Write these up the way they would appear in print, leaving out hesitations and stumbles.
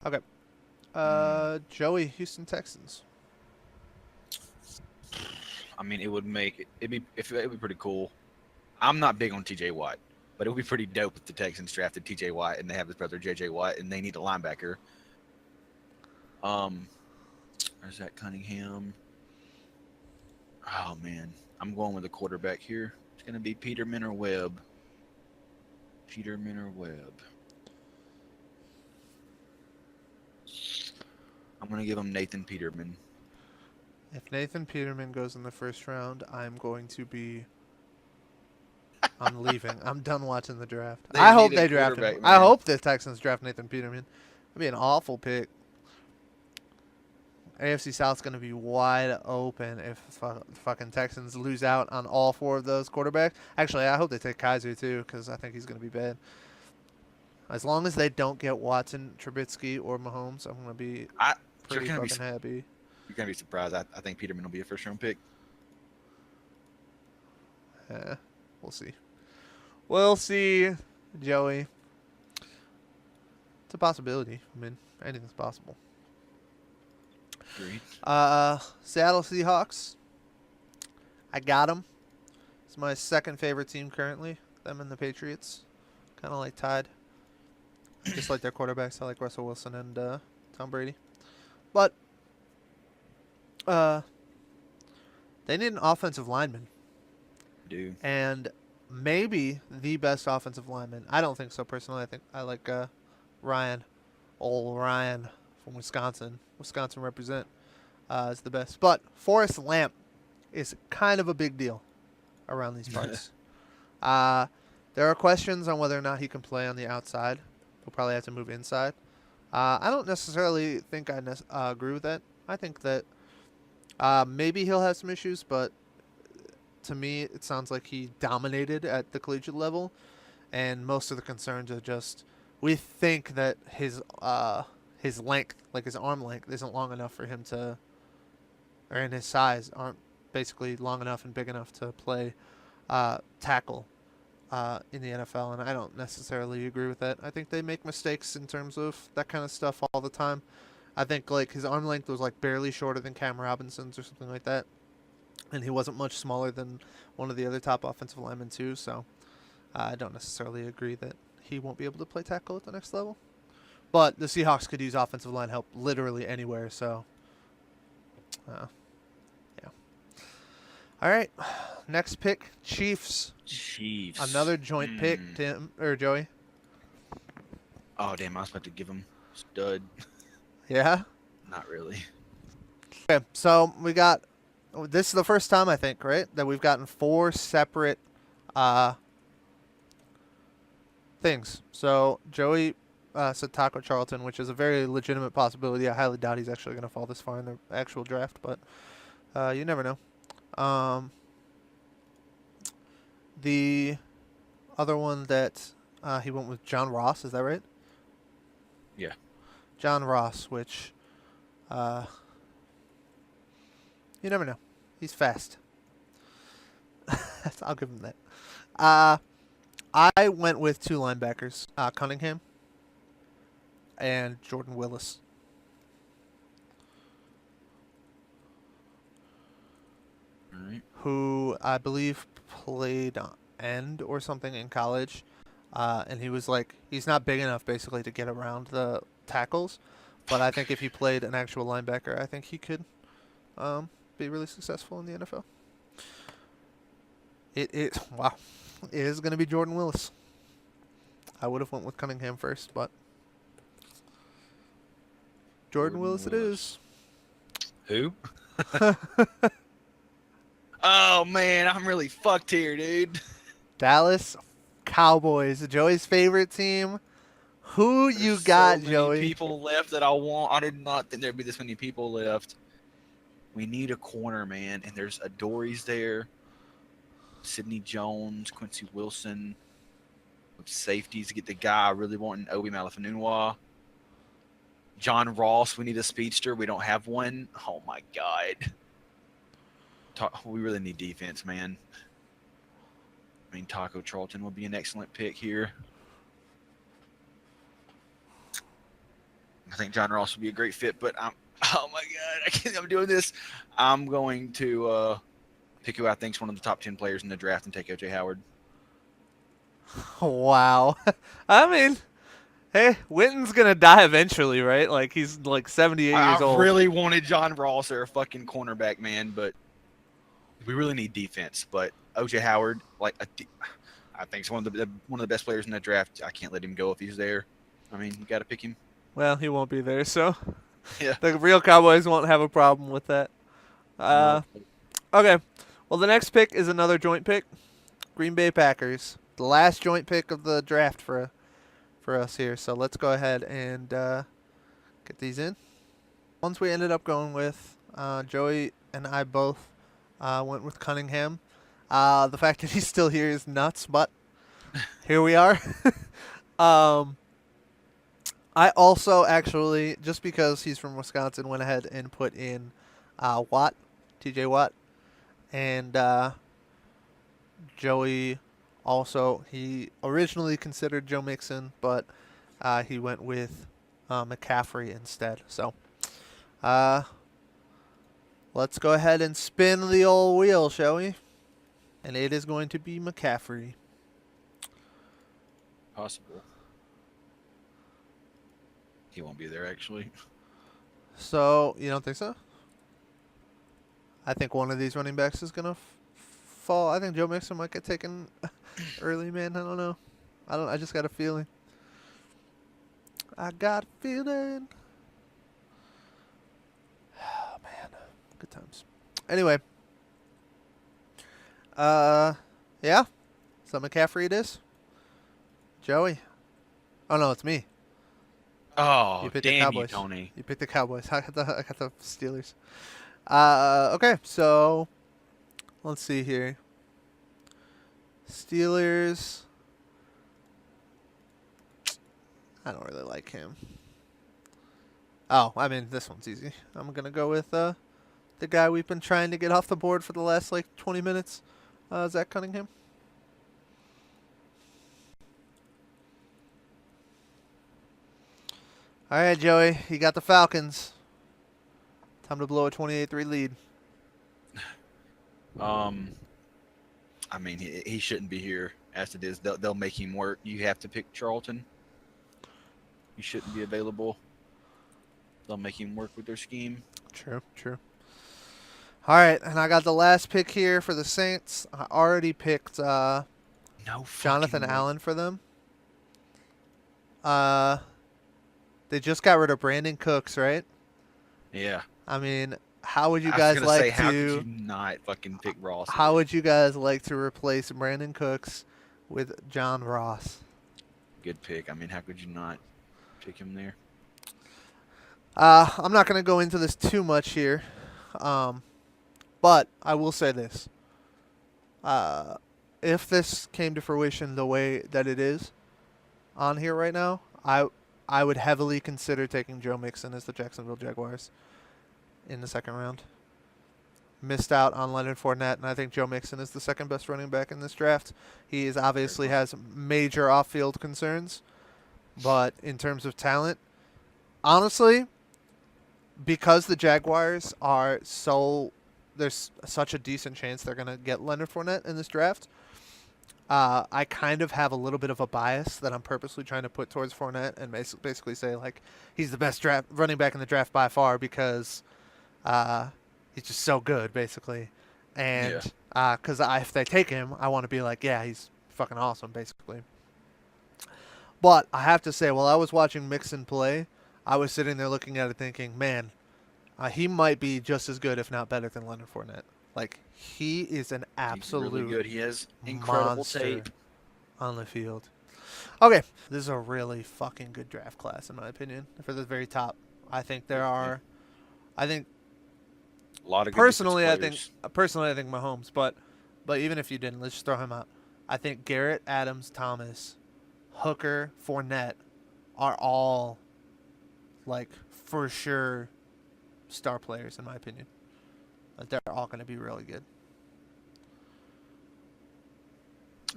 Okay. Joey, Houston Texans. I mean, it'd be pretty cool. I'm not big on T.J. Watt, but it would be pretty dope if the Texans drafted T.J. Watt and they have his brother J.J. Watt and they need a linebacker. Um, there's that Cunningham. Oh man, I'm going with a quarterback here. It's gonna be Peterman or Webb. Peterman or Webb. I'm gonna give him Nathan Peterman. If Nathan Peterman goes in the first round, I'm going to be. I'm leaving. I'm done watching the draft. They I hope need a they draft him. quarterback, I man. hope the Texans draft Nathan Peterman. That'd be an awful pick. AFC South's going to be wide open if fucking Texans lose out on all four of those quarterbacks. Actually, I hope they take Kaiser too because I think he's going to be bad. As long as they don't get Watson, Trubisky, or Mahomes, I'm going to be I you're pretty gonna be fucking happy. you're gonna be surprised. I think Peterman will be a first round pick. We'll see. We'll see, Joey. It's a possibility. I mean, anything's possible. Agreed. Seattle Seahawks. I got them. It's my second favorite team currently. Them and the Patriots. Kind of like tied. Just like their quarterbacks. I like Russell Wilson and Tom Brady. But they need an offensive lineman. Do And maybe the best offensive lineman. I don't think so personally. I think I like Ryan. Old Ryan from Wisconsin. Wisconsin represent is the best. But Forrest Lamp is kind of a big deal around these parts. There are questions on whether or not he can play on the outside. He'll probably have to move inside. I don't necessarily think I agree with that. I think that maybe he'll have some issues, but to me, it sounds like he dominated at the collegiate level, and most of the concerns are just we think that his length, like his arm length, isn't long enough for him to, or in his size, aren't basically long enough and big enough to play tackle in the NFL, and I don't necessarily agree with that. I think they make mistakes in terms of that kind of stuff all the time. I think like his arm length was like barely shorter than Cam Robinson's or something like that, and he wasn't much smaller than one of the other top offensive linemen too. So I don't necessarily agree that he won't be able to play tackle at the next level. But the Seahawks could use offensive line help literally anywhere. So yeah. All right, next pick, Chiefs. Chiefs. Another joint pick, Tim or Joey. Oh damn! I was about to give him stud. Yeah. Not really. Okay, so we got. This is the first time I think, right, that we've gotten four separate things. So Joey said Taco Charlton, which is a very legitimate possibility. I highly doubt he's actually going to fall this far in the actual draft, but you never know. The other one that he went with John Ross, is that right? Yeah. John Ross, which you never know. He's fast. I'll give him that. I went with two linebackers, Cunningham and Jordan Willis. All right. Who I believe played end or something in college. And he was like, he's not big enough basically to get around the tackles. But I think if he played an actual linebacker, I think he could be really successful in the NFL. Wow. It is going to be Jordan Willis. I would have went with Cunningham first, but Jordan Willis it is. Who? Oh man, I'm really fucked here, dude. Dallas Cowboys, Joey's favorite team. Who There's you so got, many Joey? people left that I want. I did not think there'd be this many people left. We need a corner, man, and there's Adory's there. Sidney Jones, Quincy Wilson. With safeties, get the guy I really want in Obi Malifanua. John Ross, we need a speedster. We don't have one. Oh my god. We really need defense, man. I mean, Taco Charlton would be an excellent pick here. I think John Ross would be a great fit, but oh my god, I'm doing this. I'm going to pick who I think's one of the top 10 players in the draft and take OJ Howard. Wow. I mean, hey, Witten's gonna die eventually, right? Like he's like 78 years I old. really wanted John Ross or a fucking cornerback, man, but we really need defense. But OJ Howard, like I think he's one of the best players in the draft. I can't let him go if he's there. I mean, you got to pick him. Well, he won't be there, so Yeah. the real Cowboys won't have a problem with that. No. Okay. Well, the next pick is another joint pick. Green Bay Packers. The last joint pick of the draft for us here. So let's go ahead and get these in. Ones we ended up going with, Joey and I both went with Cunningham. The fact that he's still here is nuts, but here we are. I also actually, just because he's from Wisconsin, went ahead and put in Watt, TJ Watt, and Joey also, he originally considered Joe Mixon, but he went with McCaffrey instead. So let's go ahead and spin the old wheel, shall we? And it is going to be McCaffrey. Possible. He won't be there, actually. So, you don't think so? I think one of these running backs is going to fall. I think Joe Mixon might get taken early, man. I don't know. I just got a feeling. I got a feeling. Oh, man. Good times. Anyway. Yeah. So McCaffrey it is. Joey. Oh, no, it's me. Oh, You picked the damn you, Cowboys. Tony. You picked the Cowboys. I got the Steelers. Okay, so let's see here. Steelers. I don't really like him. Oh, I mean, this one's easy. I'm going to go with the guy we've been trying to get off the board for the last, 20 minutes. Zach Cunningham. All right, Joey. You got the Falcons. Time to blow a 28-3 lead. I mean, he shouldn't be here as it is. They'll make him work. You have to pick Charlton. He shouldn't be available. They'll make him work with their scheme. True. All right, and I got the last pick here for the Saints. I already picked Jonathan Allen for them. They just got rid of Brandon Cooks, right? Yeah. I mean, how would you I was guys gonna like say, to? how could you not fucking pick Ross? How would you guys like to replace Brandon Cooks with John Ross? Good pick. I mean, how could you not pick him there? I'm not going to go into this too much here, but I will say this. If this came to fruition the way that it is on here right now, I would heavily consider taking Joe Mixon as the Jacksonville Jaguars in the second round. Missed out on Leonard Fournette, and I think Joe Mixon is the second best running back in this draft. He is obviously has major off-field concerns, but in terms of talent, honestly, because the Jaguars are there's such a decent chance they're going to get Leonard Fournette in this draft, I kind of have a little bit of a bias that I'm purposely trying to put towards Fournette and basically say, he's the best running back in the draft by far because he's just so good, basically. And because if they take him, I want to be like, yeah, he's fucking awesome, basically. But I have to say, while I was watching Mixon play, I was sitting there looking at it thinking, man, he might be just as good, if not better, than Leonard Fournette. He is an absolute He's really good. He has incredible monster tape on the field. Okay, this is a really fucking good draft class, in my opinion, for the very top. I think there are, I think a lot of good personally, I defensive think Mahomes, but even if you didn't, let's just throw him out. I think Garrett, Adams, Thomas, Hooker, Fournette are all for sure star players, in my opinion. They're all going to be really good.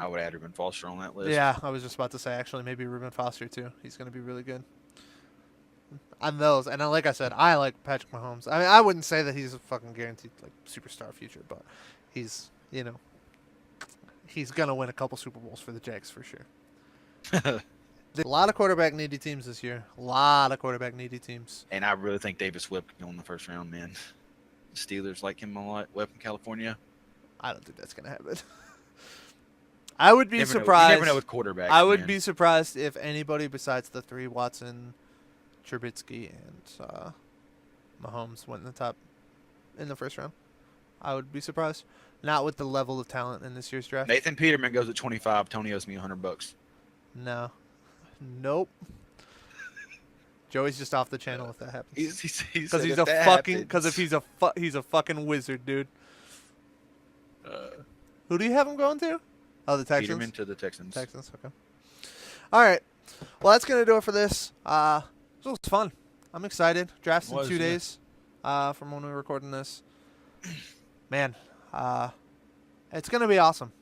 I would add Reuben Foster on that list. Yeah, I was just about to say, actually, maybe Reuben Foster, too. He's going to be really good. on those. And like I said, I like Patrick Mahomes. I mean, I wouldn't say that he's a fucking guaranteed like superstar future, but he's he's gonna win a couple Super Bowls for the Jags for sure. A lot of quarterback needy teams this year. A lot of quarterback needy teams. And I really think Davis Webb can go in the first round, man. The Steelers like him a lot. Webb from California. I don't think that's gonna happen. I would be surprised. You never know with quarterbacks. I would man. be surprised if anybody besides the three, Watson, Trubisky, and Mahomes, went in the first round. I would be surprised. Not with the level of talent in this year's draft. Nathan Peterman goes at 25. Tony owes me $100. No. Nope. Joey's just off the channel if that happens. Because he's a fucking. Because if he's a fucking wizard, dude. Who do you have him going to? Oh, the Texans. Peterman to the Texans. Texans. Okay. All right. Well, that's gonna do it for this. This was fun. I'm excited. Draft's in 2 days. From when we're recording this. Man, it's gonna be awesome.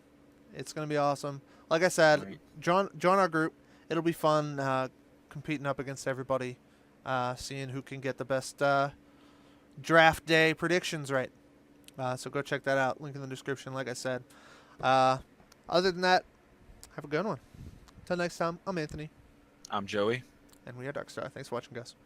It's gonna be awesome. Like I said, Right. join our group. It'll be fun competing up against everybody, seeing who can get the best draft day predictions right. So go check that out. Link in the description, like I said. Other than that, have a good one. Until next time, I'm Anthony. I'm Joey. And we are DarkStar. Thanks for watching, guys.